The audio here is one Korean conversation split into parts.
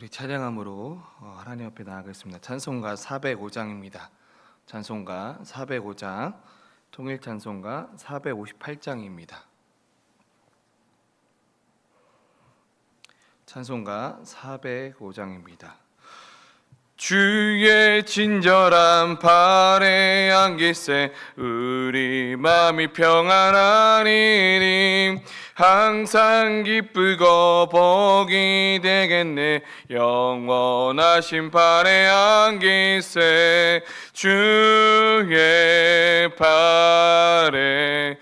우리 찬양함으로 하나님 앞에 나아가겠습니다. 찬송가 405장입니다. 찬송가 405장, 통일 찬송가 458장입니다. 찬송가 405장입니다. 주의 친절한 발에 안기세 우리 마음이 평안하리니 항상 기쁘고 복이 되겠네 영원하신 발에 안기세 주의 발에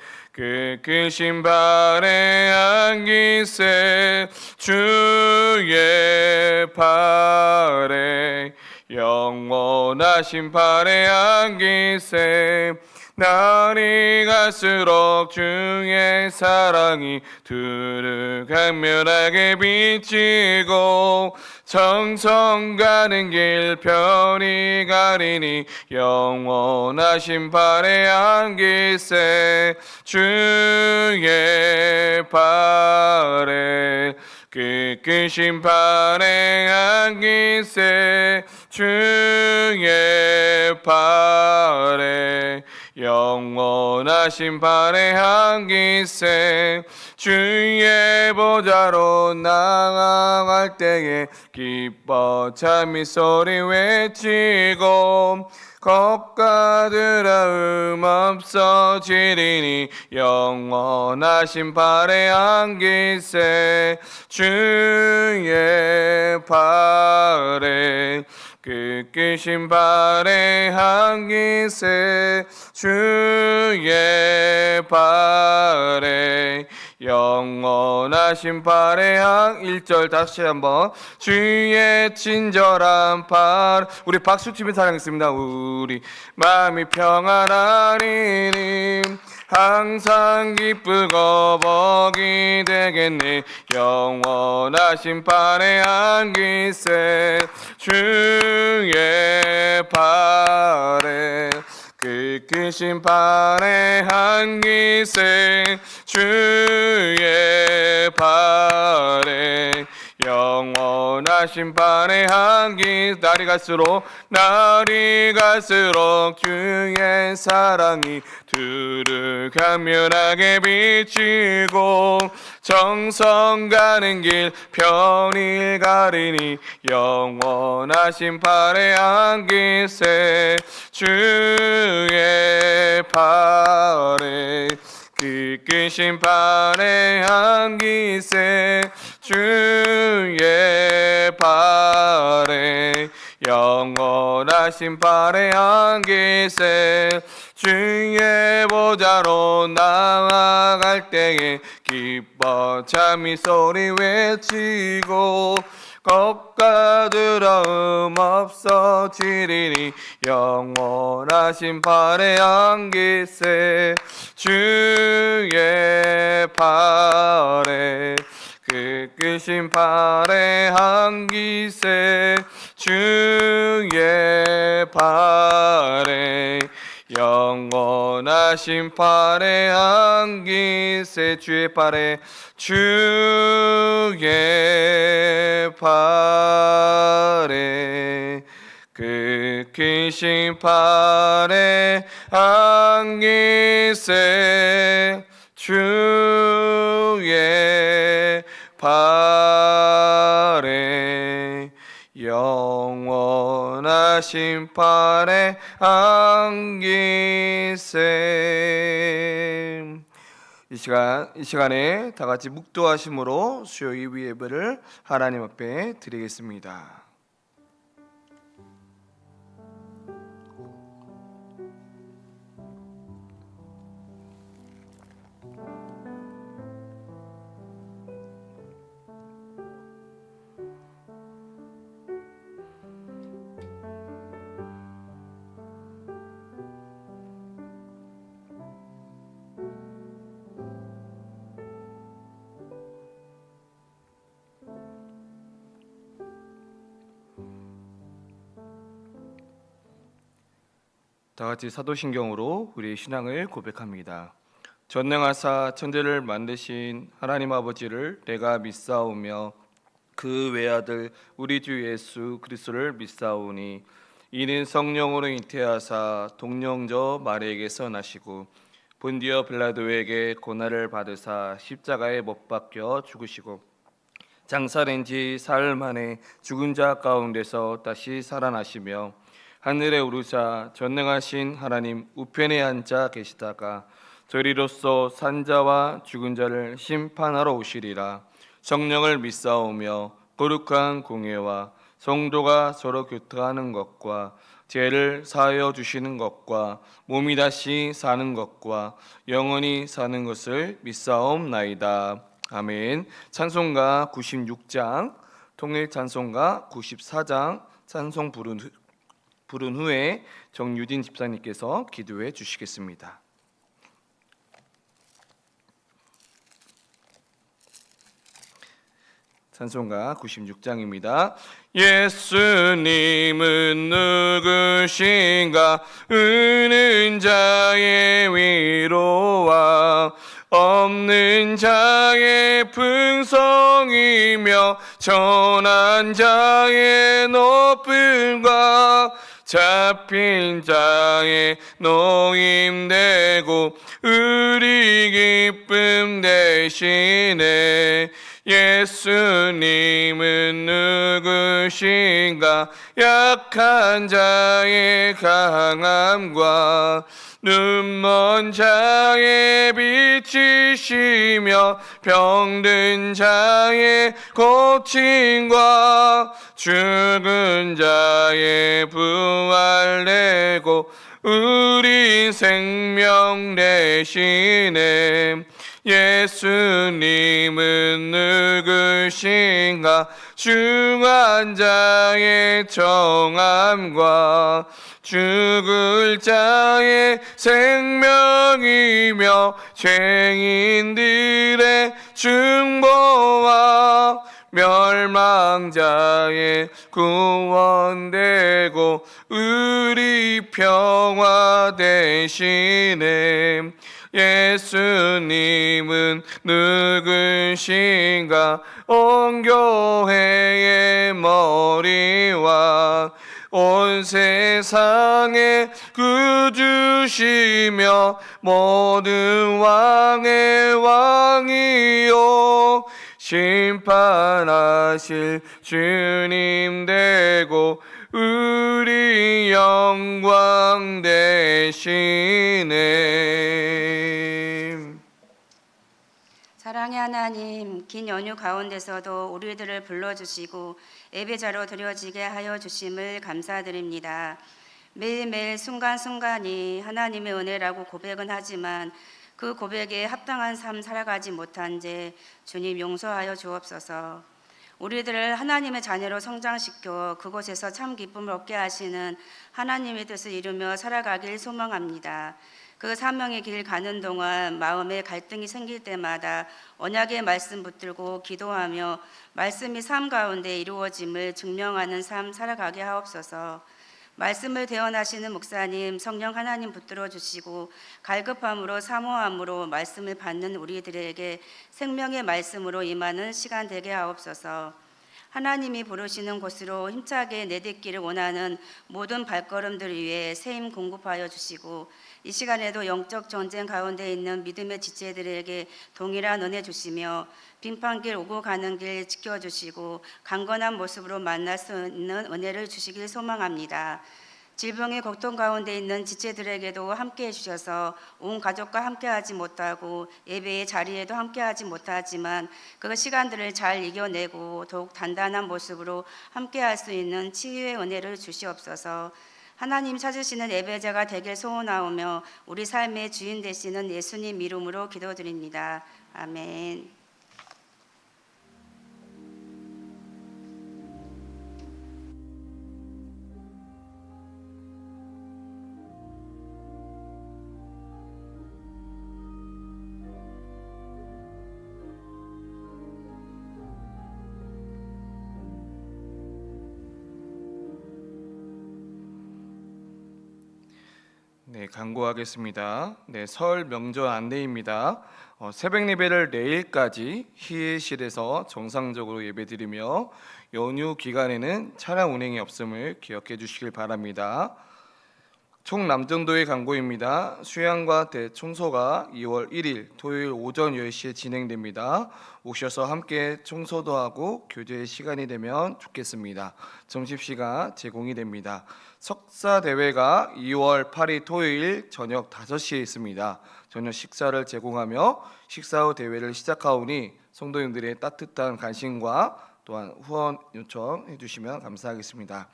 크신 발에 안기세 주의 발에 영원하신 발에 안기세 날이 갈수록 주의 사랑이 두루 강렬하게 비치고 정성 가는 길 별이 가리니 영원하신 발에 안기세 주의 발에 크신 발에 안기세 주의 발에 영원하신 발에 안기세 주의 보좌로 나아갈 때에 기뻐 찬미 소리 외치고 겁과 두려움 없어지리니 영원하신 발에 안기세 주의 발에 크신 발에 안기세 주의 발에 영원하신 발에 1절 다시 한번 주의 친절한 발 우리 박수치며 사랑했습니다. 우리 마음이 평안하리니 항상 기쁘고 복이 되겠네 영원하신 발에 안기세 주의 발에 크신 발에 안기세 주의 발에 영원하신 발에 안기 날이 갈수록 주의 사랑이 두루 강렬하게 비치고 정성 가는 길 편히 가리니 영원하신 발에 안기세 주의 발에 크신 발에 안기세 주의 발에 영원하신 발에 안기세 주의 보좌로 나아갈 때에 기뻐 찬미 소리 외치고 겁과 두려움 없어지리니 영원하신 발에 안기세 주의 발에 크신 발에 안기세 주의 발에 영원하신 발에 안기세 주의 발에 크신 발에 안기세 주의 발에 영원하신 발에 안기세 이 시간에 다 같이 묵도하심으로 수요 2부 예배를 하나님 앞에 드리겠습니다. 다 같이 사도신경으로 우리의 신앙을 고백합니다. 전능하사 천지를 만드신 하나님 아버지를 내가 믿사오며 그 외아들 우리 주 예수 그리스도를 믿사오니 이는 성령으로 잉태하사 동령저 마리에게서 나시고 본디오 빌라도에게 고난을 받으사 십자가에 못 박혀 죽으시고 장사된 지 사흘 만에 죽은 자 가운데서 다시 살아나시며 하늘에 오르사 전능하신 하나님 우편에 앉아 계시다가 저리로서 산자와 죽은 자를 심판하러 오시리라. 성령을 믿사오며 거룩한 공예와 성도가 서로 교통하는 것과 죄를 사하여 주시는 것과 몸이 다시 사는 것과 영원히 사는 것을 믿사옵나이다. 아멘. 찬송가 96장, 통일 찬송가 94장 찬송 부른 후에 정유진 집사님께서 기도해 주시겠습니다. 찬송가 96장입니다. 예수님은 누구신가? 의는 자의 위로와 없는 자의 풍성이며 전한 자의 높음과 잡힌 자의 노임되고 우리 기쁨 되시네. 예수님은 누구신가? 약한 자의 강함과 눈먼 자의 빛이시며 병든 자의 고침과 죽은 자의 부활되고 우리 생명 되시네. 예수님은 누구신가? 중한 자의 정함과 죽을 자의 생명이며 죄인들의 중보와 멸망자의 구원되고 우리 평화 되시네. 예수님은 누구신가? 온 교회의 머리와 온 세상의 구주시며 모든 왕의 왕이요 심판하실 주님 되고 우리 영광 되시네. 사랑의 하나님, 긴 연휴 가운데서도 우리들을 불러주시고 예배자로 드려지게 하여 주심을 감사드립니다. 매일매일 순간순간이 하나님의 은혜라고 고백은 하지만 그 고백에 합당한 삶 살아가지 못한 죄 주님 용서하여 주옵소서. 우리들을 하나님의 자녀로 성장시켜 그곳에서 참 기쁨을 얻게 하시는 하나님의 뜻을 이루며 살아가길 소망합니다. 그 사명의 길 가는 동안 마음에 갈등이 생길 때마다 언약의 말씀 붙들고 기도하며 말씀이 삶 가운데 이루어짐을 증명하는 삶 살아가게 하옵소서. 말씀을 대언하시는 목사님, 성령 하나님 붙들어 주시고 갈급함으로 사모함으로 말씀을 받는 우리들에게 생명의 말씀으로 임하는 시간 되게 하옵소서. 하나님이 부르시는 곳으로 힘차게 내딛기를 원하는 모든 발걸음들 위해 새 힘 공급하여 주시고 이 시간에도 영적 전쟁 가운데 있는 믿음의 지체들에게 동일한 은혜 주시며 빙판길 오고 가는 길 지켜주시고 강건한 모습으로 만날 수 있는 은혜를 주시길 소망합니다. 질병의 고통 가운데 있는 지체들에게도 함께해 주셔서 온 가족과 함께하지 못하고 예배의 자리에도 함께하지 못하지만 그 시간들을 잘 이겨내고 더욱 단단한 모습으로 함께할 수 있는 치유의 은혜를 주시옵소서. 하나님 찾으시는 예배자가 되길 소원하오며 우리 삶의 주인 되시는 예수님 이름으로 기도드립니다. 아멘. 네, 강구하겠습니다. 네, 설 명절 안내입니다. 새벽 예배를 내일까지 희예실에서 정상적으로 예배드리며 연휴 기간에는 차량 운행이 없음을 기억해 주시길 바랍니다. 총 남정도의 강구입니다. 수양과 대청소가 2월 1일 토요일 오전 10시에 진행됩니다. 오셔서 함께 청소도 하고 교제 시간이 되면 좋겠습니다. 점심시간 제공이 됩니다. 석사 대회가 2월 8일 토요일 저녁 5시에 있습니다. 저녁 식사를 제공하며 식사 후 대회를 시작하오니 성도님들의 따뜻한 관심과 또한 후원 요청해 주시면 감사하겠습니다.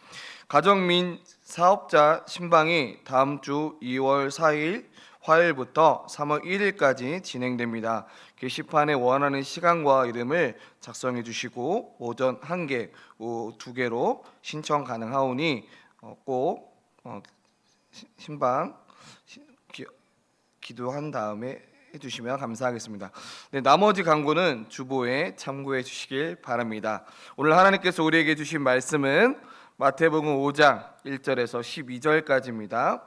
가정 및 사업자 신방이 다음 주 2월 4일 화요일부터 3월 1일까지 진행됩니다. 게시판에 원하는 시간과 이름을 작성해 주시고 오전 1개, 오후 2개로 신청 가능하오니 꼭 신방 기도한 다음에 해주시면 감사하겠습니다. 네, 나머지 강구는 주보에 참고해 주시길 바랍니다. 오늘 하나님께서 우리에게 주신 말씀은 마태복음 5장 1절에서 12절까지입니다.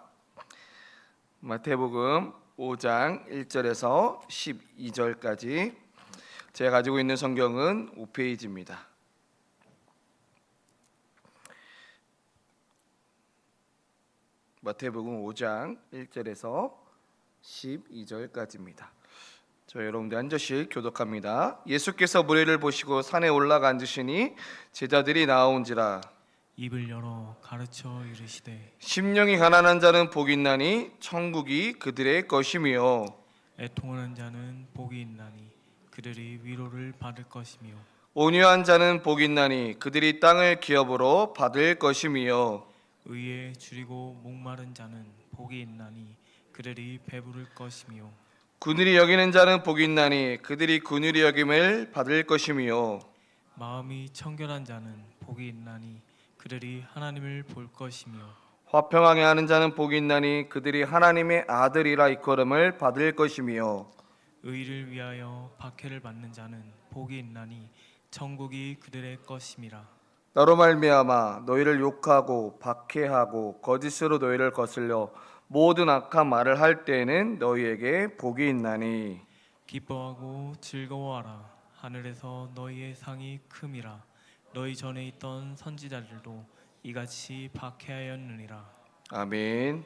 마태복음 5장 1절에서 12절까지 제가 가지고 있는 성경은 5페이지입니다. 마태복음 5장 1절에서 12절까지입니다. 저 여러분들 한 절씩 교독합니다. 예수께서 무리를 보시고 산에 올라가 앉으시니 제자들이 나온지라 입을 열어 가르쳐 이르시되 심령이 가난한 자는 복이 있나니 천국이 그들의 것이며 애통하는 자는 복이 있나니 그들이 위로를 받을 것이며 온유한 자는 복이 있나니 그들이 땅을 기업으로 받을 것이며 의에 줄이고 목마른 자는 복이 있나니 그들이 배부를 것이며 긍휼히 여기는 자는 복이 있나니 그들이 긍휼히 여김을 받을 것이며 마음이 청결한 자는 복이 있나니 그들이 하나님을 볼 것이며 화평하게 하는 자는 복이 있나니 그들이 하나님의 아들이라 이끌음을 받을 것이며 의를 위하여 박해를 받는 자는 복이 있나니 천국이 그들의 것임이라. 나로 말미암아 너희를 욕하고 박해하고 거짓으로 너희를 거슬려 모든 악한 말을 할 때에는 너희에게 복이 있나니 기뻐하고 즐거워하라. 하늘에서 너희의 상이 큼이라. 너희 전에 있던 선지자들도 이같이 박해하였느니라. 아멘.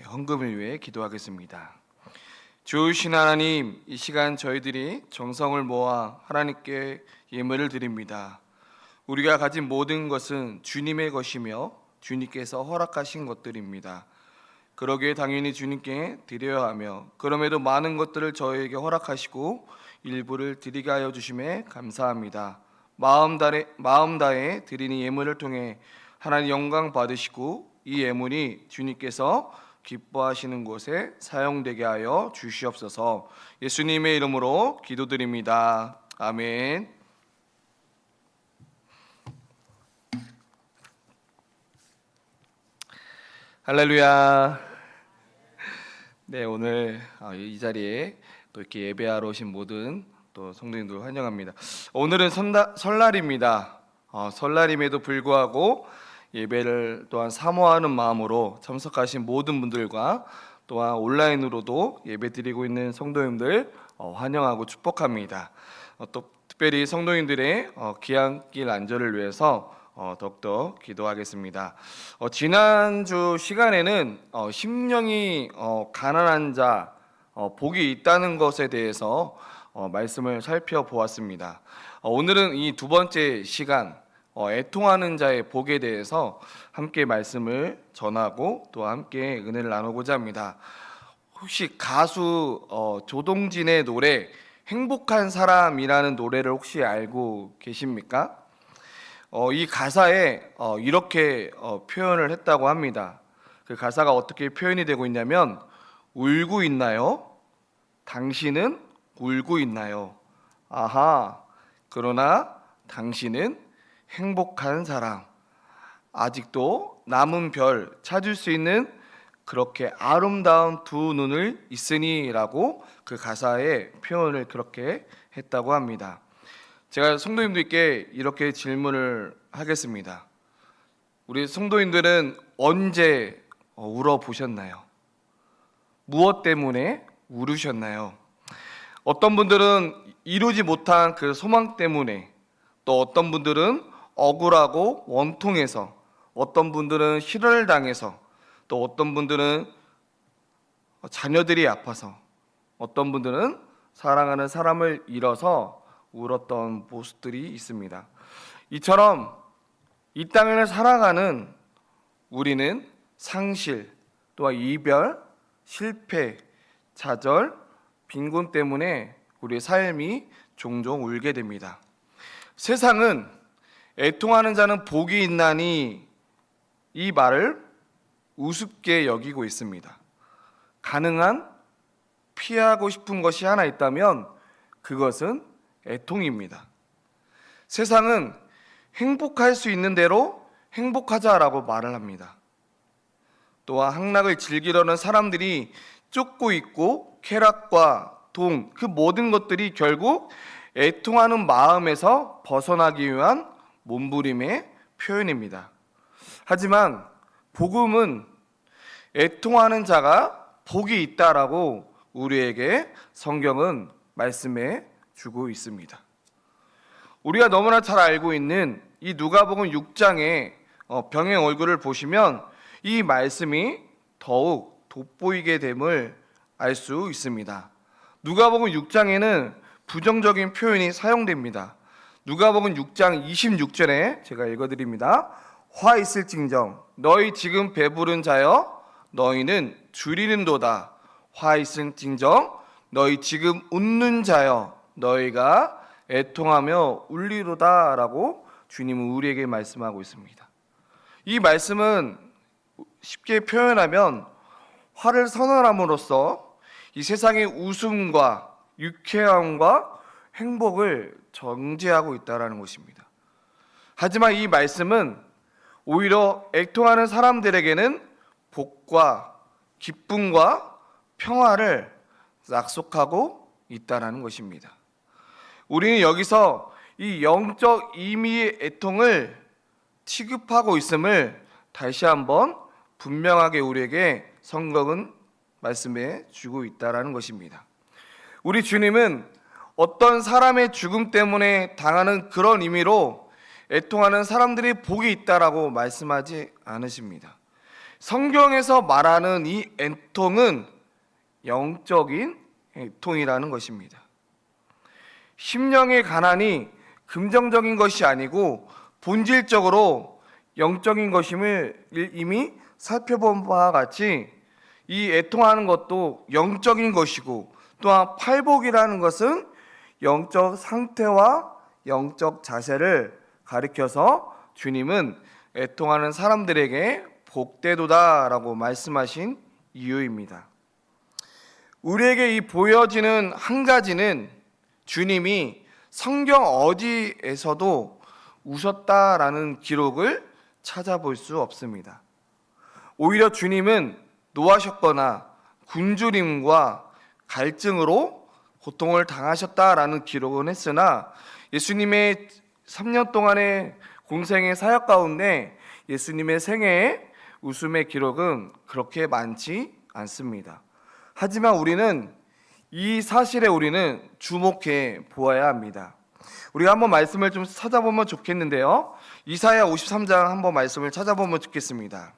헌금을 위해 기도하겠습니다. 주신 하나님, 이 시간 저희들이 정성을 모아 하나님께 예물을 드립니다. 우리가 가진 모든 것은 주님의 것이며 주님께서 허락하신 것들입니다. 그러기에 당연히 주님께 드려야 하며 그럼에도 많은 것들을 저희에게 허락하시고 일부를 드리게 하여 주심에 감사합니다. 마음 다해 드리는 예물을 통해 하나님 영광 받으시고 이 예물이 주님께서 기뻐하시는 곳에 사용되게 하여 주시옵소서. 예수님의 이름으로 기도드립니다. 아멘. 할렐루야. 네, 오늘 이 자리에 또 이렇게 예배하러 오신 모든 또 성도님들 환영합니다. 오늘은 설날입니다. 설날임에도 불구하고 예배를 또한 사모하는 마음으로 참석하신 모든 분들과 또한 온라인으로도 예배드리고 있는 성도님들 환영하고 축복합니다. 또 특별히 성도님들의 귀향길 안전을 위해서 더욱더 기도하겠습니다. 지난주 시간에는 심령이 가난한 자 복이 있다는 것에 대해서 말씀을 살펴보았습니다. 오늘은 이 두 번째 시간 애통하는 자의 복에 대해서 함께 말씀을 전하고 또 함께 은혜를 나누고자 합니다. 혹시 가수 조동진의 노래 행복한 사람이라는 노래를 혹시 알고 계십니까? 이 가사에 이렇게 표현을 했다고 합니다. 그 가사가 어떻게 표현이 되고 있냐면 울고 있나요? 당신은 울고 있나요? 아하, 그러나 당신은 행복한 사람, 아직도 남은 별 찾을 수 있는 그렇게 아름다운 두 눈을 있으니 라고 그 가사의 표현을 그렇게 했다고 합니다. 제가 성도님들께 이렇게 질문을 하겠습니다. 우리 성도님들은 언제 울어보셨나요? 무엇 때문에 울으셨나요? 어떤 분들은 이루지 못한 그 소망 때문에, 또 어떤 분들은 억울하고 원통해서, 어떤 분들은 실현을 당해서, 또 어떤 분들은 자녀들이 아파서, 어떤 분들은 사랑하는 사람을 잃어서 울었던 모습들이 있습니다. 이처럼 이 땅을 살아가는 우리는 상실, 또한 이별, 실패, 좌절, 빈곤 때문에 우리의 삶이 종종 울게 됩니다. 세상은 애통하는 자는 복이 있나니 이 말을 우습게 여기고 있습니다. 가능한 피하고 싶은 것이 하나 있다면 그것은 애통입니다. 세상은 행복할 수 있는 대로 행복하자라고 말을 합니다. 또한 향락을 즐기려는 사람들이 쫓고 있고 쾌락과 동, 그 모든 것들이 결국 애통하는 마음에서 벗어나기 위한 몸부림의 표현입니다. 하지만 복음은 애통하는 자가 복이 있다라고 우리에게 성경은 말씀해 주고 있습니다. 우리가 너무나 잘 알고 있는 이 누가복음 6장의 병의 얼굴을 보시면 이 말씀이 더욱 돋보이게 됨을 알 수 있습니다. 누가복음 6장에는 부정적인 표현이 사용됩니다. 누가복음 6장 26절에 제가 읽어드립니다. 화 있을징정 너희 지금 배부른 자여 너희는 줄이는도다. 화 있을징정 너희 지금 웃는 자여 너희가 애통하며 울리로다 라고 주님은 우리에게 말씀하고 있습니다. 이 말씀은 쉽게 표현하면 화를 선언함으로써 이 세상의 웃음과 유쾌함과 행복을 정죄하고 있다는 것입니다. 하지만 이 말씀은 오히려 애통하는 사람들에게는 복과 기쁨과 평화를 약속하고 있다는 것입니다. 우리는 여기서 이 영적 의미의 애통을 취급하고 있음을 다시 한번 분명하게 우리에게 성경은 말씀해 주고 있다는 것입니다. 우리 주님은 어떤 사람의 죽음 때문에 당하는 그런 의미로 애통하는 사람들이 복이 있다라고 말씀하지 않으십니다. 성경에서 말하는 이 애통은 영적인 애통이라는 것입니다. 심령의 가난이 긍정적인 것이 아니고 본질적으로 영적인 것임을 이미 살펴본 바와 같이 이 애통하는 것도 영적인 것이고 또한 팔복이라는 것은 영적 상태와 영적 자세를 가리켜서 주님은 애통하는 사람들에게 복되도다라고 말씀하신 이유입니다. 우리에게 이 보여지는 한 가지는 주님이 성경 어디에서도 우셨다라는 기록을 찾아볼 수 없습니다. 오히려 주님은 노하셨거나 굶주림과 갈증으로 고통을 당하셨다라는 기록은 했으나 예수님의 3년 동안의 공생의 사역 가운데 예수님의 생애의 웃음의 기록은 그렇게 많지 않습니다. 하지만 우리는 이 사실에 우리는 주목해 보아야 합니다. 우리가 한번 말씀을 좀 찾아보면 좋겠는데요. 이사야 53장 한번 말씀을 찾아보면 좋겠습니다.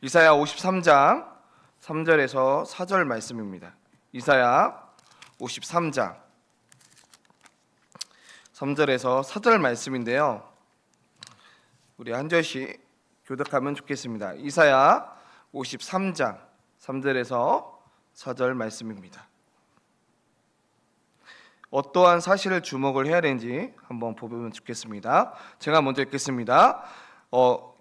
이사야 53장 3절에서 4절 말씀입니다. 이사야 53장 3절에서 4절 말씀인데요. 우리 한 절씩 교독하면 좋겠습니다. 이사야 53장 3절에서 4절 말씀입니다. 어떠한 사실을 주목을 해야 되는지 한번 보면 좋겠습니다. 제가 먼저 읽겠습니다.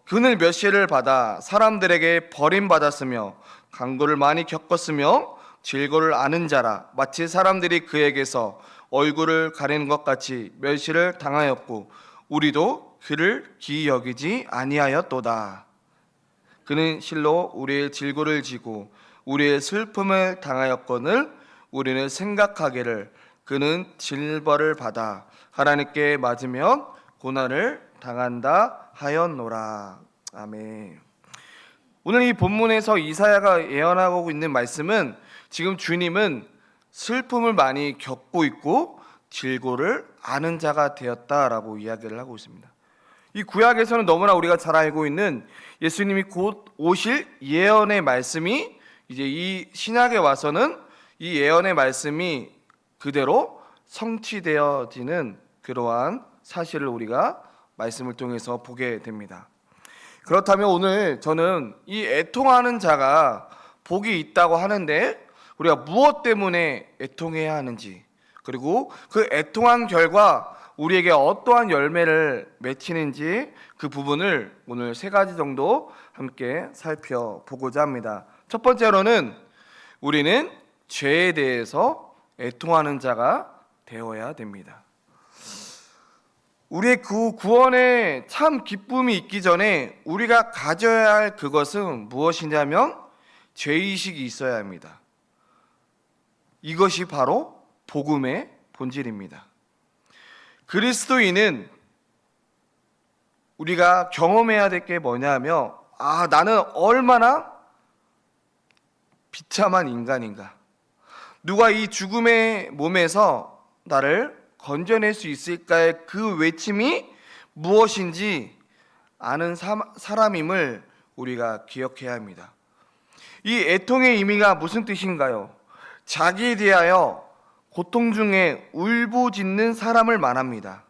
그늘 몇 시를 받아 사람들에게 버림받았으며 강도를 많이 겪었으며 질고를 아는 자라 마치 사람들이 그에게서 얼굴을 가리는 것 같이 멸시를 당하였고 우리도 그를 기이 여기지 아니하였도다. 그는 실로 우리의 질고를 지고 우리의 슬픔을 당하였거늘 우리는 생각하기를 그는 질벌을 받아 하나님께 맞으면 고난을 당한다 하였노라. 아멘. 오늘 이 본문에서 이사야가 예언하고 있는 말씀은 지금 주님은 슬픔을 많이 겪고 있고 질고를 아는 자가 되었다라고 이야기를 하고 있습니다. 이 구약에서는 너무나 우리가 잘 알고 있는 예수님이 곧 오실 예언의 말씀이 이제 이 신약에 와서는 이 예언의 말씀이 그대로 성취되어지는 그러한 사실을 우리가 말씀을 통해서 보게 됩니다. 그렇다면 오늘 저는 이 애통하는 자가 복이 있다고 하는데 우리가 무엇 때문에 애통해야 하는지, 그리고 그 애통한 결과 우리에게 어떠한 열매를 맺히는지 그 부분을 오늘 3가지 정도 함께 살펴보고자 합니다. 첫 번째로는 우리는 죄에 대해서 애통하는 자가 되어야 됩니다. 우리의 그 구원에 참 기쁨이 있기 전에 우리가 가져야 할 그것은 무엇이냐면 죄의식이 있어야 합니다. 이것이 바로 복음의 본질입니다. 그리스도인은 우리가 경험해야 될 게 뭐냐면 나는 얼마나 비참한 인간인가, 누가 이 죽음의 몸에서 나를 건져낼 수 있을까의 그 외침이 무엇인지 아는 사람임을 우리가 기억해야 합니다. 이 애통의 의미가 무슨 뜻인가요? 자기에 대하여 고통 중에 울부짖는 사람을 말합니다.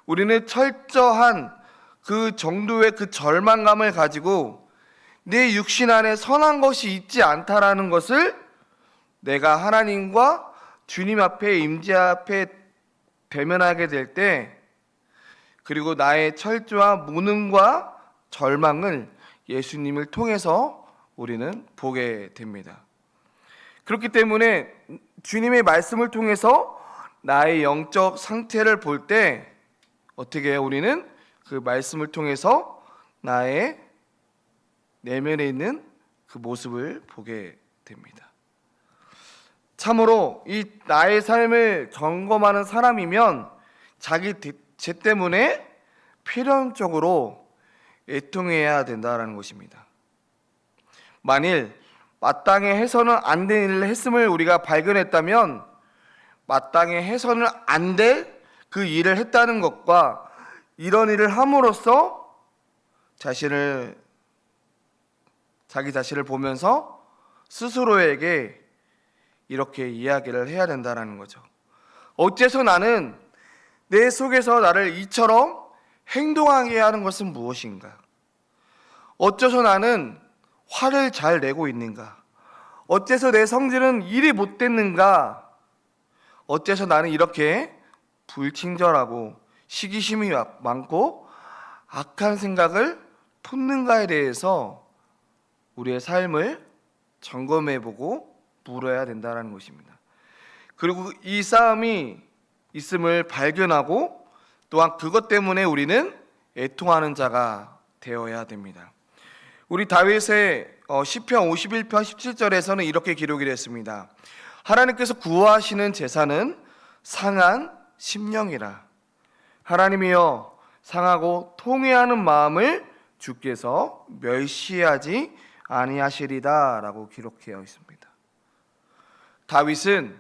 우리는 철저한 그 정도의 그 절망감을 가지고 내 육신 안에 선한 것이 있지 않다라는 것을 내가 하나님과 주님 앞에 임재 앞에 대면하게 될 때, 그리고 나의 철저한 무능과 절망을 예수님을 통해서 우리는 보게 됩니다. 그렇기 때문에 주님의 말씀을 통해서 나의 영적 상태를 볼 때 어떻게 해요? 우리는 그 말씀을 통해서 나의 내면에 있는 그 모습을 보게 됩니다. 참으로 이 나의 삶을 점검하는 사람이면 자기 죄 때문에 필연적으로 애통해야 된다는 것입니다. 만일 마땅히 해서는 안 될 일을 했음을 우리가 발견했다면 마땅히 해서는 안 될 그 일을 했다는 것과 이런 일을 함으로써 자기 자신을 보면서 스스로에게 이렇게 이야기를 해야 된다는 거죠. 어째서 나는 내 속에서 나를 이처럼 행동하게 하는 것은 무엇인가? 어째서 나는 화를 잘 내고 있는가? 어째서 내 성질은 이리 못됐는가? 어째서 나는 이렇게 불친절하고 시기심이 많고 악한 생각을 품는가에 대해서 우리의 삶을 점검해보고 물어야 된다는 것입니다. 그리고 이 싸움이 있음을 발견하고 또한 그것 때문에 우리는 애통하는 자가 되어야 됩니다. 우리 다윗의 시편 51편 17절에서는 이렇게 기록이 됐습니다. 하나님께서 구하시는 제사는 상한 심령이라. 하나님이여 상하고 통회하는 마음을 주께서 멸시하지 아니하시리다 라고 기록되어 있습니다. 다윗은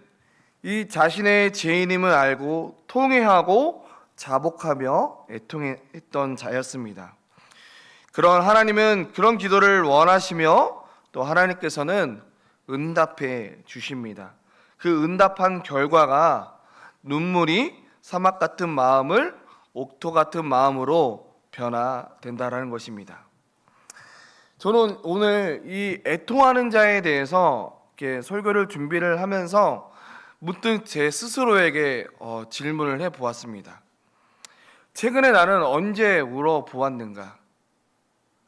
이 자신의 죄인임을 알고 통회하고 자복하며 애통했던 자였습니다. 그런 하나님은 그런 기도를 원하시며 또 하나님께서는 응답해 주십니다. 그 응답한 결과가 눈물이 사막 같은 마음을 옥토 같은 마음으로 변화된다라는 것입니다. 저는 오늘 이 애통하는 자에 대해서 이렇게 설교를 준비를 하면서 문득 제 스스로에게 질문을 해 보았습니다. 최근에 나는 언제 울어 보았는가?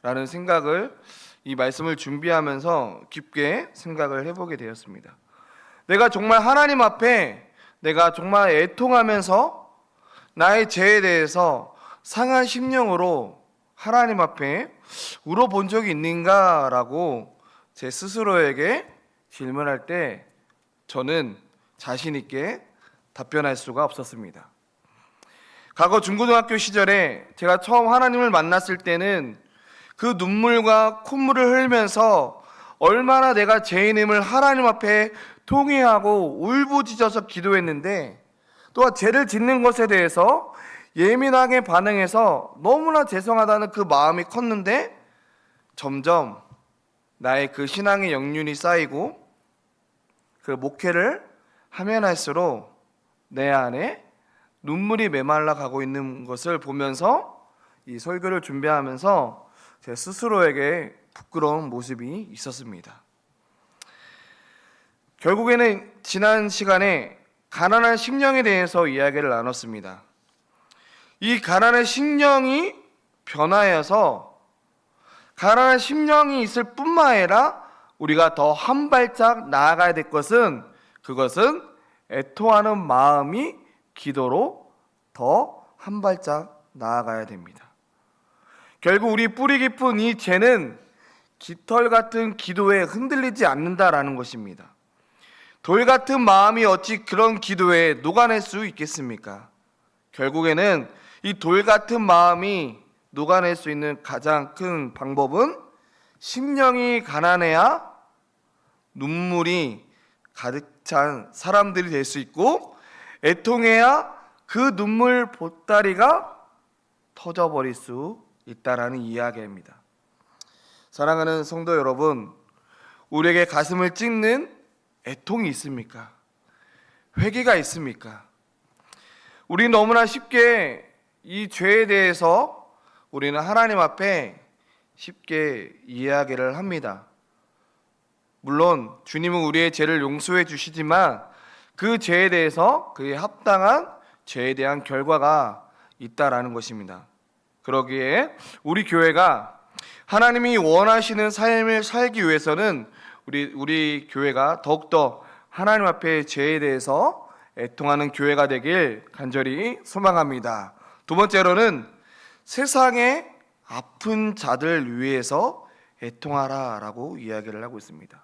라는 생각을 이 말씀을 준비하면서 깊게 생각을 해보게 되었습니다. 내가 정말 하나님 앞에 내가 정말 애통하면서 나의 죄에 대해서 상한 심령으로 하나님 앞에 울어본 적이 있는가라고 제 스스로에게 질문할 때 저는 자신 있게 답변할 수가 없었습니다. 과거 중고등학교 시절에 제가 처음 하나님을 만났을 때는 그 눈물과 콧물을 흘리면서 얼마나 내가 죄인임을 하나님 앞에 통회하고 울부짖어서 기도했는데, 또한 죄를 짓는 것에 대해서 예민하게 반응해서 너무나 죄송하다는 그 마음이 컸는데, 점점 나의 그 신앙의 역륜이 쌓이고 그 목회를 하면 할수록 내 안에 눈물이 메말라 가고 있는 것을 보면서 이 설교를 준비하면서 제 스스로에게 부끄러운 모습이 있었습니다. 결국에는 지난 시간에 가난한 심령에 대해서 이야기를 나눴습니다. 이 가난한 심령이 변화해서 가난한 심령이 있을 뿐만 아니라 우리가 더 한 발짝 나아가야 될 것은, 그것은 애통하는 마음이 기도로 더 한 발짝 나아가야 됩니다. 결국 우리 뿌리 깊은 이 죄는 깃털 같은 기도에 흔들리지 않는다라는 것입니다. 돌 같은 마음이 어찌 그런 기도에 녹아낼 수 있겠습니까? 결국에는 이 돌 같은 마음이 녹아낼 수 있는 가장 큰 방법은 심령이 가난해야 눈물이 가득 찬 사람들이 될 수 있고, 애통해야 그 눈물 보따리가 터져버릴 수 있다라는 이야기입니다. 사랑하는 성도 여러분, 우리에게 가슴을 찢는 애통이 있습니까? 회개가 있습니까? 우리 너무나 쉽게 이 죄에 대해서 우리는 하나님 앞에 쉽게 이야기를 합니다. 물론 주님은 우리의 죄를 용서해 주시지만 그 죄에 대해서 그에 합당한 죄에 대한 결과가 있다라는 것입니다. 그러기에 우리 교회가 하나님이 원하시는 삶을 살기 위해서는 우리 교회가 더욱더 하나님 앞에 죄에 대해서 애통하는 교회가 되길 간절히 소망합니다. 두 번째로는 세상의 아픈 자들 위해서 애통하라라고 이야기를 하고 있습니다.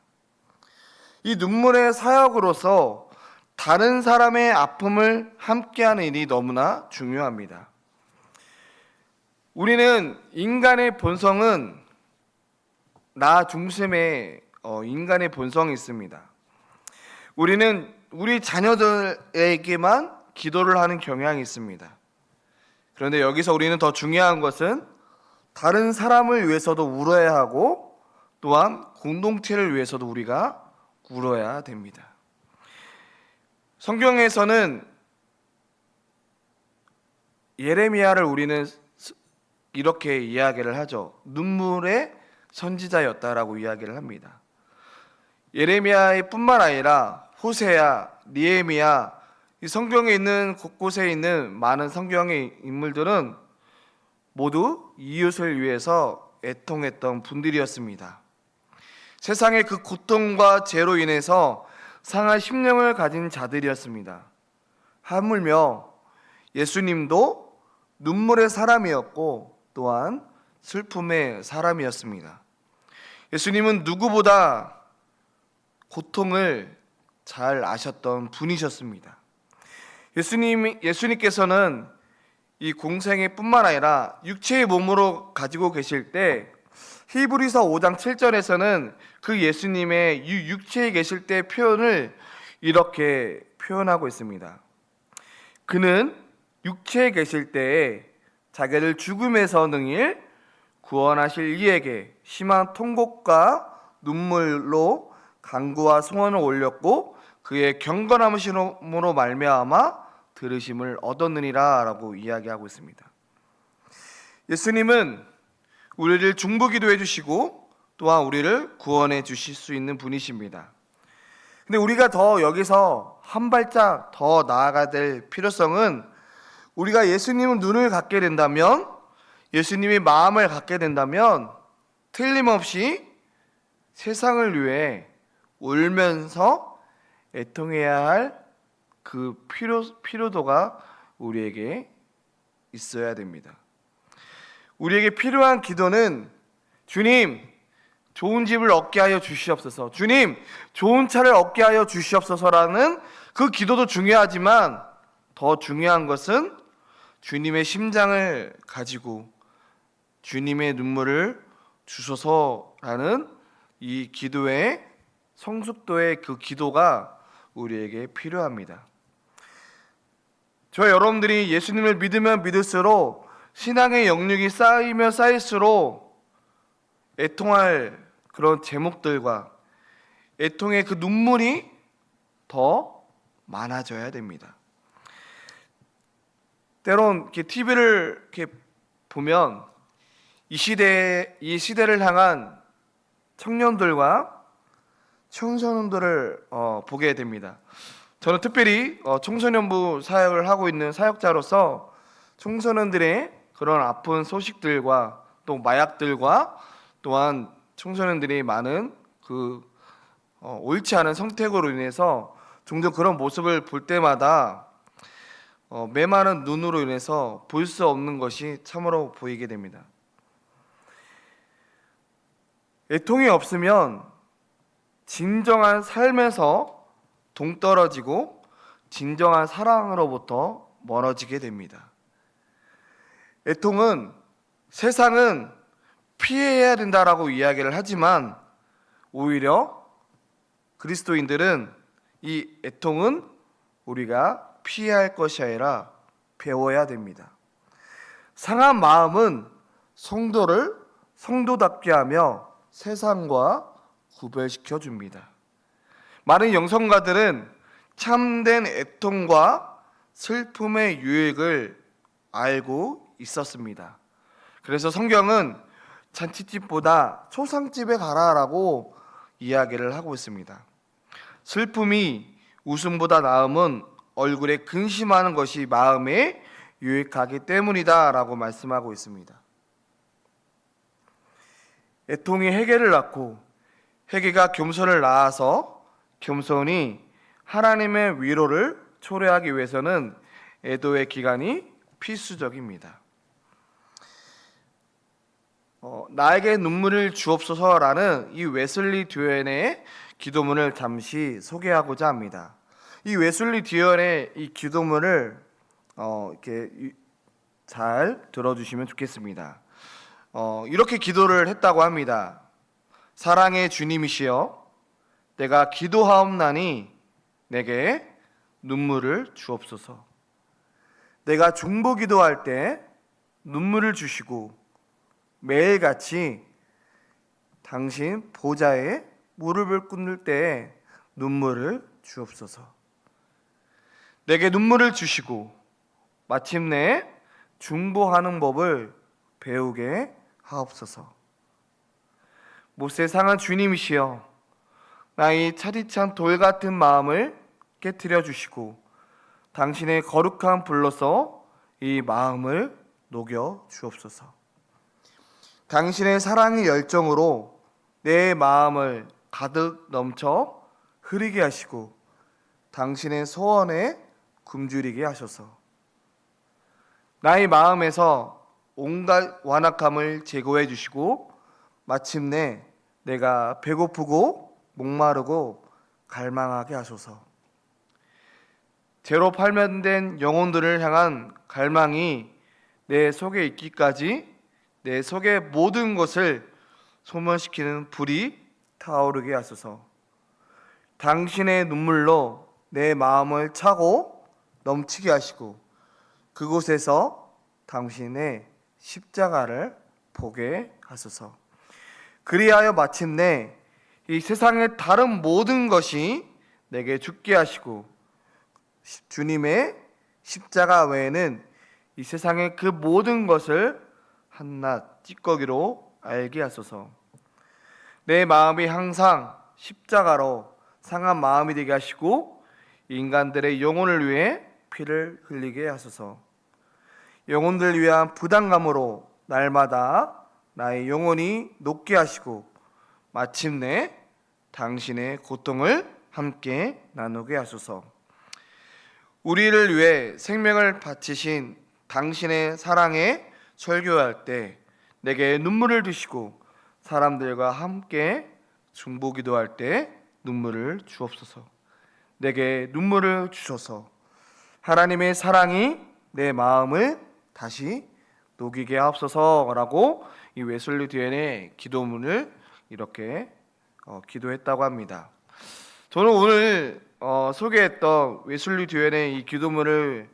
이 눈물의 사역으로서 다른 사람의 아픔을 함께하는 일이 너무나 중요합니다. 우리는 인간의 본성은 나 중심의 인간의 본성이 있습니다. 우리는 우리 자녀들에게만 기도를 하는 경향이 있습니다. 그런데 여기서 우리는 더 중요한 것은 다른 사람을 위해서도 울어야 하고, 또한 공동체를 위해서도 우리가 울어야 됩니다. 성경에서는 예레미야를 우리는 이렇게 이야기를 하죠. 눈물의 선지자였다라고 이야기를 합니다. 예레미야의 뿐만 아니라 호세야, 니에미야, 이 성경에 있는 곳곳에 있는 많은 성경의 인물들은 모두 이웃을 위해서 애통했던 분들이었습니다. 세상의 그 고통과 죄로 인해서 상한 심령을 가진 자들이었습니다. 하물며 예수님도 눈물의 사람이었고 또한 슬픔의 사람이었습니다. 예수님은 누구보다 고통을 잘 아셨던 분이셨습니다. 예수님께서는 이 공생애 뿐만 아니라 육체의 몸으로 가지고 계실 때, 히브리서 5장 7절에서는 그 예수님의 육체에 계실 때 표현을 이렇게 표현하고 있습니다. 그는 육체에 계실 때에 자기를 죽음에서 능히 구원하실 이에게 심한 통곡과 눈물로 간구와 소원을 올렸고 그의 경건함으로 말미암아 들으심을 얻었느니라 라고 이야기하고 있습니다. 예수님은 우리를 중보기도해 주시고 또한 우리를 구원해 주실 수 있는 분이십니다. 근데 우리가 더 여기서 한 발짝 더 나아가야 될 필요성은, 우리가 예수님의 눈을 갖게 된다면, 예수님의 마음을 갖게 된다면 틀림없이 세상을 위해 울면서 애통해야 할 그 필요도가 우리에게 있어야 됩니다. 우리에게 필요한 기도는 주님, 좋은 집을 얻게 하여 주시옵소서, 주님, 좋은 차를 얻게 하여 주시옵소서라는 그 기도도 중요하지만 더 중요한 것은 주님의 심장을 가지고 주님의 눈물을 주소서라는 이 기도의 성숙도의 그 기도가 우리에게 필요합니다. 저 여러분들이 예수님을 믿으면 믿을수록 신앙의 영역이 쌓이면 쌓일수록 애통할 그런 제목들과 애통의 그 눈물이 더 많아져야 됩니다. 때론 이렇게 TV를 이렇게 보면 이 시대를 향한 청년들과 청소년들을 보게 됩니다. 저는 특별히 청소년부 사역을 하고 있는 사역자로서 청소년들의 그런 아픈 소식들과 또 마약들과 또한 청소년들이 많은 그 옳지 않은 선택으로 인해서 종종 그런 모습을 볼 때마다 메마른 눈으로 인해서 볼 수 없는 것이 참으로 보이게 됩니다. 애통이 없으면 진정한 삶에서 동떨어지고 진정한 사랑으로부터 멀어지게 됩니다. 애통은 세상은 피해야 된다라고 이야기를 하지만 오히려 그리스도인들은 이 애통은 우리가 피해야 할 것이 아니라 배워야 됩니다. 상한 마음은 성도를 성도답게 하며 세상과 구별시켜 줍니다. 많은 영성가들은 참된 애통과 슬픔의 유익을 알고 있었습니다. 그래서 성경은 잔치집보다 초상집에 가라라고 이야기를 하고 있습니다. 슬픔이 웃음보다 나음은 얼굴에 근심하는 것이 마음에 유익하기 때문이다라고 말씀하고 있습니다. 애통이 회개를 낳고 회개가 겸손을 낳아서 겸손이 하나님의 위로를 초래하기 위해서는 애도의 기간이 필수적입니다. 나에게 눈물을 주옵소서라는 이 웨슬리 듀엔의 기도문을 잠시 소개하고자 합니다. 이 웨슬리 듀엔의 이 기도문을 이렇게 잘 들어주시면 좋겠습니다. 이렇게 기도를 했다고 합니다. 사랑의 주님이시여, 내가 기도하옵나니 내게 눈물을 주옵소서. 내가 중보 기도할 때 눈물을 주시고 매일같이 당신 보좌에 무릎을 꿇을 때 눈물을 주옵소서. 내게 눈물을 주시고 마침내 중보하는 법을 배우게 하옵소서. 못세 상한 주님이시여, 나의 차디찬 돌 같은 마음을 깨트려 주시고 당신의 거룩한 불로서 이 마음을 녹여 주옵소서. 당신의 사랑의 열정으로 내 마음을 가득 넘쳐 흐리게 하시고 당신의 소원에 굶주리게 하소서. 나의 마음에서 온갖 완악함을 제거해 주시고 마침내 내가 배고프고 목마르고 갈망하게 하소서. 죄로 팔면된 영혼들을 향한 갈망이 내 속에 있기까지 내 속의 모든 것을 소멸시키는 불이 타오르게 하소서. 당신의 눈물로 내 마음을 차고 넘치게 하시고 그곳에서 당신의 십자가를 보게 하소서. 그리하여 마침내 이 세상의 다른 모든 것이 내게 죽게 하시고 주님의 십자가 외에는 이 세상의 그 모든 것을 한낱 찌꺼기로 알게 하소서. 내 마음이 항상 십자가로 상한 마음이 되게 하시고 인간들의 영혼을 위해 피를 흘리게 하소서. 영혼들 위한 부담감으로 날마다 나의 영혼이 녹게 하시고 마침내 당신의 고통을 함께 나누게 하소서. 우리를 위해 생명을 바치신 당신의 사랑에 설교할 때 내게 눈물을 주시고 사람들과 함께 중보기도할 때 눈물을 주옵소서. 내게 눈물을 주셔서 하나님의 사랑이 내 마음을 다시 녹이게 하옵소서라고 이 웨슬리 듀엔의 기도문을 이렇게 기도했다고 합니다. 저는 오늘 소개했던 웨슬리 듀엔의 이 기도문을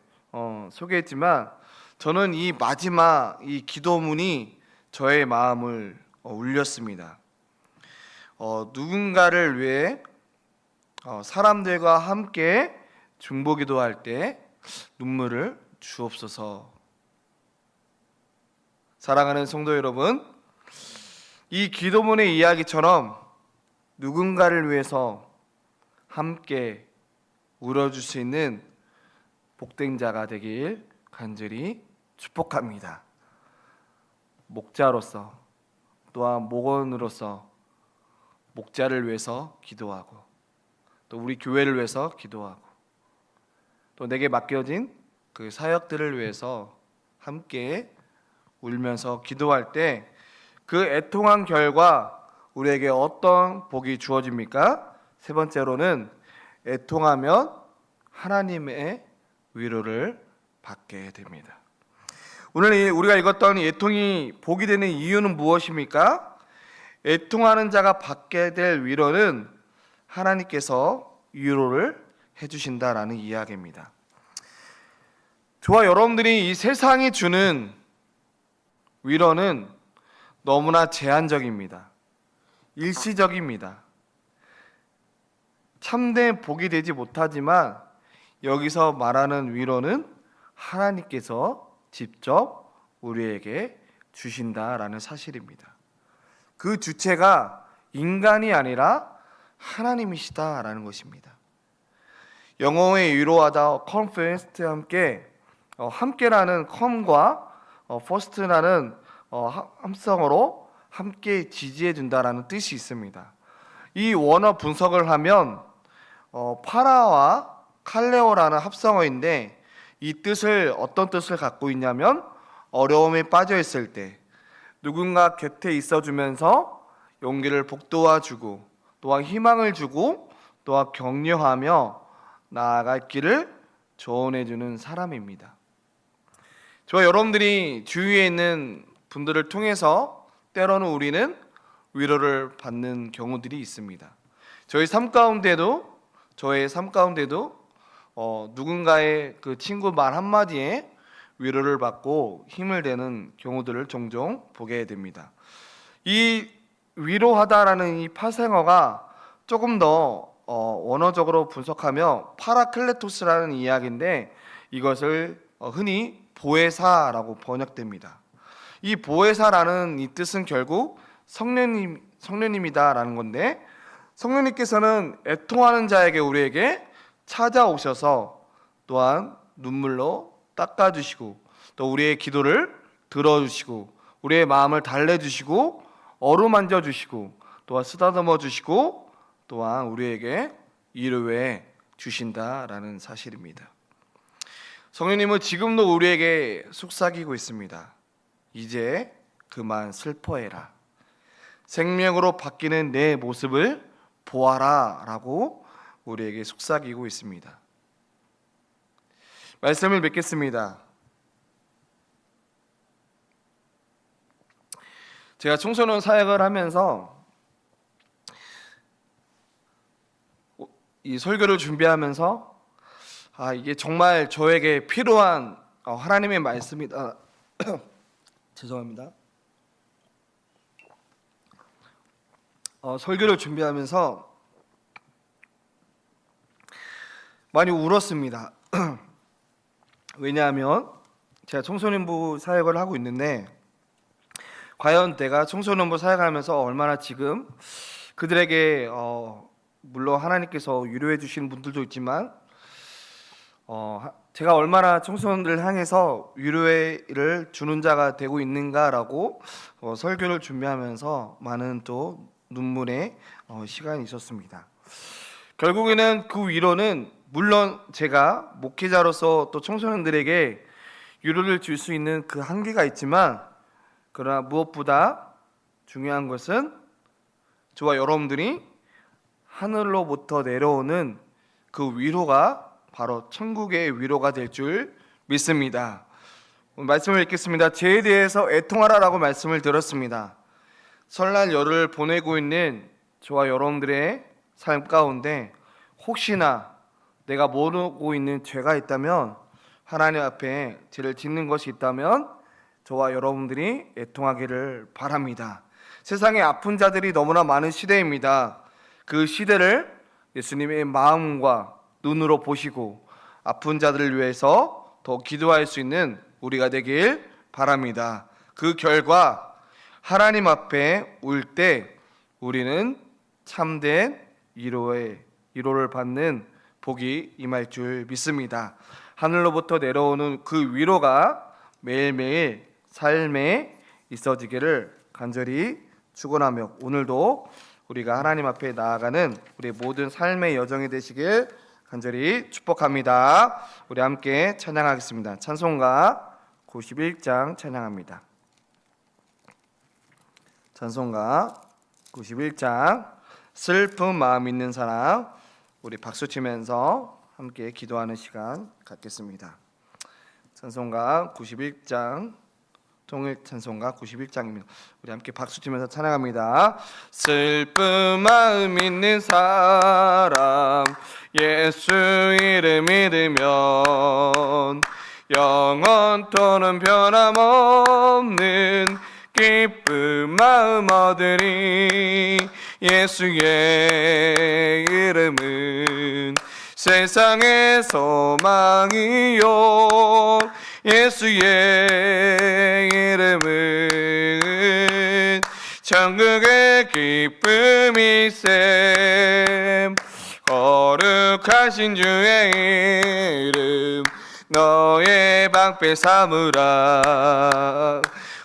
소개했지만 저는 이 마지막 이 기도문이 저의 마음을 울렸습니다. 누군가를 위해 사람들과 함께 중보기도할 때 눈물을 주옵소서. 사랑하는 성도 여러분, 이 기도문의 이야기처럼 누군가를 위해서 함께 울어줄 수 있는 복된 자가 되길 간절히 축복합니다. 목자로서 또한 목원으로서 목자를 위해서 기도하고 또 우리 교회를 위해서 기도하고 또 내게 맡겨진 그 사역들을 위해서 함께 울면서 기도할 때 그 애통한 결과 우리에게 어떤 복이 주어집니까? 세 번째로는 애통하면 하나님의 위로를 받게 됩니다. 오늘 우리가 읽었던 애통이 복이 되는 이유는 무엇입니까? 애통하는 자가 받게 될 위로는 하나님께서 위로를 해주신다라는 이야기입니다. 저와 여러분들이 이 세상이 주는 위로는 너무나 제한적입니다. 일시적입니다. 참된 복이 되지 못하지만 여기서 말하는 위로는 하나님께서 직접 우리에게 주신다라는 사실입니다. 그 주체가 인간이 아니라 하나님이시다라는 것입니다. 영어의 위로하다 컨퍼런스와 함께라는 컴과 퍼스트라는 합성어로 함께 지지해 준다라는 뜻이 있습니다. 이 원어 분석을 하면 파라와 칼레오라는 합성어인데 이 뜻을 어떤 뜻을 갖고 있냐면 어려움에 빠져 있을 때 누군가 곁에 있어주면서 용기를 북돋아주고 또한 희망을 주고 또한 격려하며 나아갈 길을 조언해주는 사람입니다. 저와 여러분들이 주위에 있는 분들을 통해서 때로는 우리는 위로를 받는 경우들이 있습니다. 저의 삶 가운데도 누군가의 그 친구 말 한마디에 위로를 받고 힘을 내는 경우들을 종종 보게 됩니다. 이 위로하다라는 이 파생어가 조금 더 원어적으로 분석하면 파라클레토스라는 이야기인데 이것을 흔히 보혜사라고 번역됩니다. 이 보혜사라는 이 뜻은 결국 성령님이다라는 건데 성령님께서는 애통하는 자에게 우리에게 찾아오셔서 또한 눈물로 닦아주시고 또 우리의 기도를 들어주시고 우리의 마음을 달래주시고 어루만져 주시고 또한 쓰다듬어 주시고 또한 우리에게 위로해 주신다라는 사실입니다. 성령님은 지금도 우리에게 속삭이고 있습니다. 이제 그만 슬퍼해라. 생명으로 바뀌는 내 모습을 보아라 라고 우리에게 속삭이고 있습니다. 말씀을 맺겠습니다. 제가 청소년 사역을 하면서 이 설교를 준비하면서 이게 정말 저에게 필요한 하나님의 말씀이다. 죄송합니다. 설교를 준비하면서 많이 울었습니다. 왜냐하면 제가 청소년부 사역을 하고 있는데 과연 내가 청소년부 사역하면서 얼마나 지금 그들에게 물론 하나님께서 위로해 주시는 분들도 있지만 제가 얼마나 청소년들을 향해서 위로를 주는 자가 되고 있는가라고 설교를 준비하면서 많은 또 눈물의 시간이 있었습니다. 결국에는 그 위로는 물론 제가 목회자로서 또 청소년들에게 위로를 줄 수 있는 그 한계가 있지만, 그러나 무엇보다 중요한 것은 저와 여러분들이 하늘로부터 내려오는 그 위로가 바로 천국의 위로가 될 줄 믿습니다. 오늘 말씀을 읽겠습니다. 죄에 대해서 애통하라라고 말씀을 들었습니다. 설날 열흘을 보내고 있는 저와 여러분들의 삶 가운데 혹시나 내가 모르고 있는 죄가 있다면, 하나님 앞에 죄를 짓는 것이 있다면 저와 여러분들이 애통하기를 바랍니다. 세상에 아픈 자들이 너무나 많은 시대입니다. 그 시대를 예수님의 마음과 눈으로 보시고 아픈 자들을 위해서 더 기도할 수 있는 우리가 되길 바랍니다. 그 결과 하나님 앞에 울 때 우리는 참된 위로를 받는 복이 임할 줄 믿습니다. 하늘로부터 내려오는 그 위로가 매일매일 삶에 있어지기를 간절히 축원하며, 오늘도 우리가 하나님 앞에 나아가는 우리 모든 삶의 여정이 되시길 간절히 축복합니다. 우리 함께 찬양하겠습니다. 찬송가 91장 찬양합니다. 찬송가 91장 슬픈 마음 있는 사람, 우리 박수 치면서 함께 기도하는 시간 갖겠습니다. 찬송가 91장, 통일 찬송가 91장입니다. 우리 함께 박수 치면서 찬양합니다. 슬픈 마음 있는 사람, 예수 이름 믿으면 영원토록 변함없는 기쁜 마음 얻으리. 예수의 이름은 세상의 소망이요, 예수의 이름은 천국의 기쁨이셈. 거룩하신 주의 이름 너의 방패 삼으라.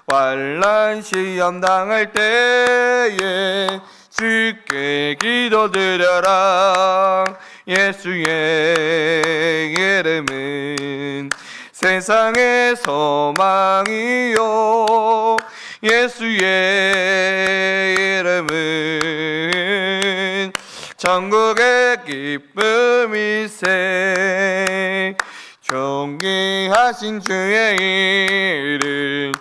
환난 시험 당할 때에 주께 기도드려라. 예수의 이름은 세상의 소망이요, 예수의 이름은 천국의 기쁨이세. 존귀하신 주의 이름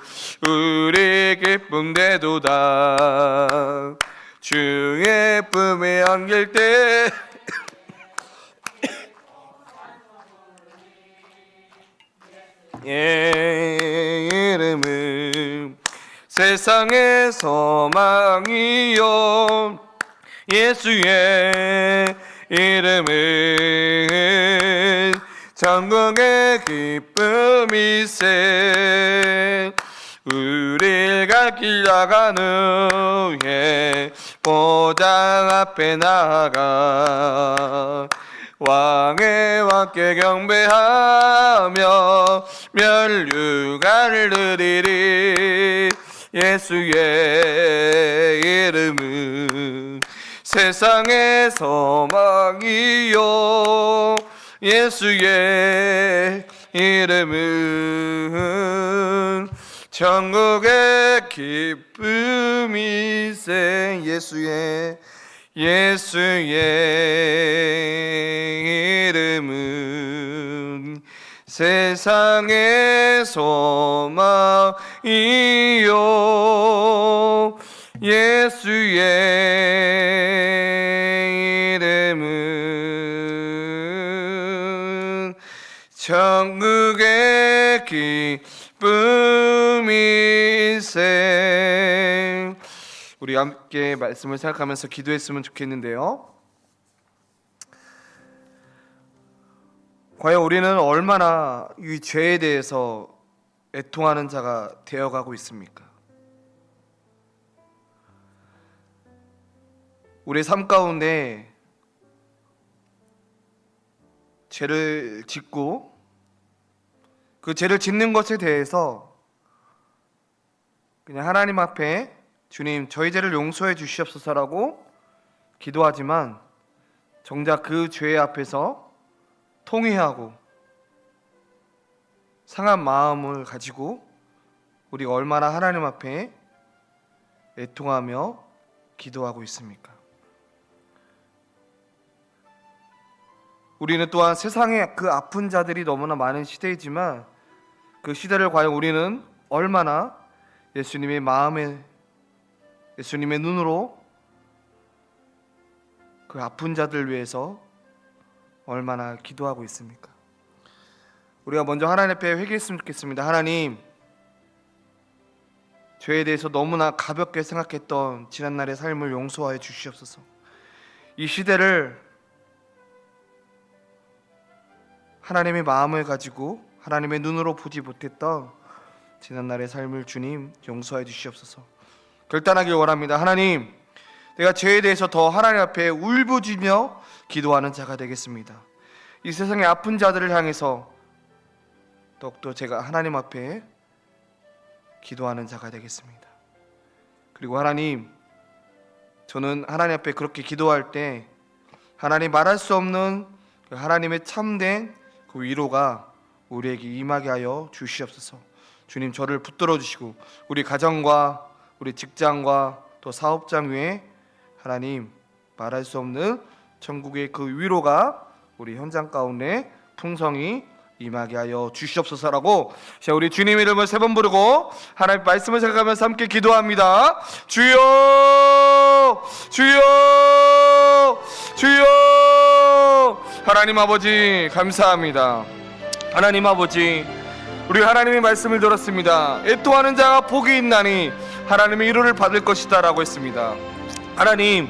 우리 기쁨 되도다. 주의 품에 안길 때 이름은 세상의 소망이요, 예수의 이름은 천국의 기쁨이세. 우릴 갈 길 나가는 후에 보장 앞에 나아가 왕의 왕께 경배하며 면류관을 드리리. 예수의 이름은 세상의 소망이요, 예수의 이름은 천국의 기쁨이세. 예수의 이름은 세상의 소망이요, 예수의 이름은 천국의 기쁨이세. 우리 함께 말씀을 생각하면서 기도했으면 좋겠는데요. 과연 우리는 얼마나 이 죄에 대해서 애통하는 자가 되어가고 있습니까? 우리의 삶 가운데 죄를 짓고 그 죄를 짓는 것에 대해서 그냥 하나님 앞에 주님 저희 죄를 용서해 주시옵소서라고 기도하지만 정작 그 죄 앞에서 통회하고 상한 마음을 가지고 우리가 얼마나 하나님 앞에 애통하며 기도하고 있습니까? 우리는 또한 세상에 그 아픈 자들이 너무나 많은 시대이지만 그 시대를 과연 우리는 얼마나 예수님의 마음에, 예수님의 눈으로 그 아픈 자들 위해서 얼마나 기도하고 있습니까? 우리가 먼저 하나님 앞에 회개했으면 좋겠습니다. 하나님, 죄에 대해서 너무나 가볍게 생각했던 지난날의 삶을 용서하여 주시옵소서. 이 시대를 하나님의 마음을 가지고 하나님의 눈으로 보지 못했던 지난날의 삶을 주님 용서해 주시옵소서. 결단하길 원합니다. 하나님, 내가 죄에 대해서 더 하나님 앞에 울부짖으며 기도하는 자가 되겠습니다. 이 세상의 아픈 자들을 향해서 더욱더 제가 하나님 앞에 기도하는 자가 되겠습니다. 그리고 하나님, 저는 하나님 앞에 그렇게 기도할 때 하나님 말할 수 없는 하나님의 참된 그 위로가 우리에게 임하게 하여 주시옵소서. 주님, 저를 붙들어 주시고 우리 가정과 우리 직장과 또 사업장 위에 하나님 말할 수 없는 천국의 그 위로가 우리 현장 가운데 풍성히 임하게 하여 주시옵소서라고 자, 우리 주님 이름을 세 번 부르고 하나님 말씀을 생각하면서 함께 기도합니다. 주여, 주여, 주여. 하나님 아버지 감사합니다. 하나님 아버지, 우리 하나님의 말씀을 들었습니다. 애통하는 자가 복이 있나니 하나님의 위로를 받을 것이다 라고 했습니다. 하나님,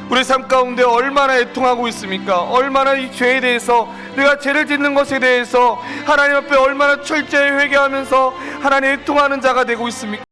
우리 삶 가운데 얼마나 애통하고 있습니까? 얼마나 이 죄에 대해서, 내가 죄를 짓는 것에 대해서 하나님 앞에 얼마나 철저히 회개하면서 하나님 애통하는 자가 되고 있습니까?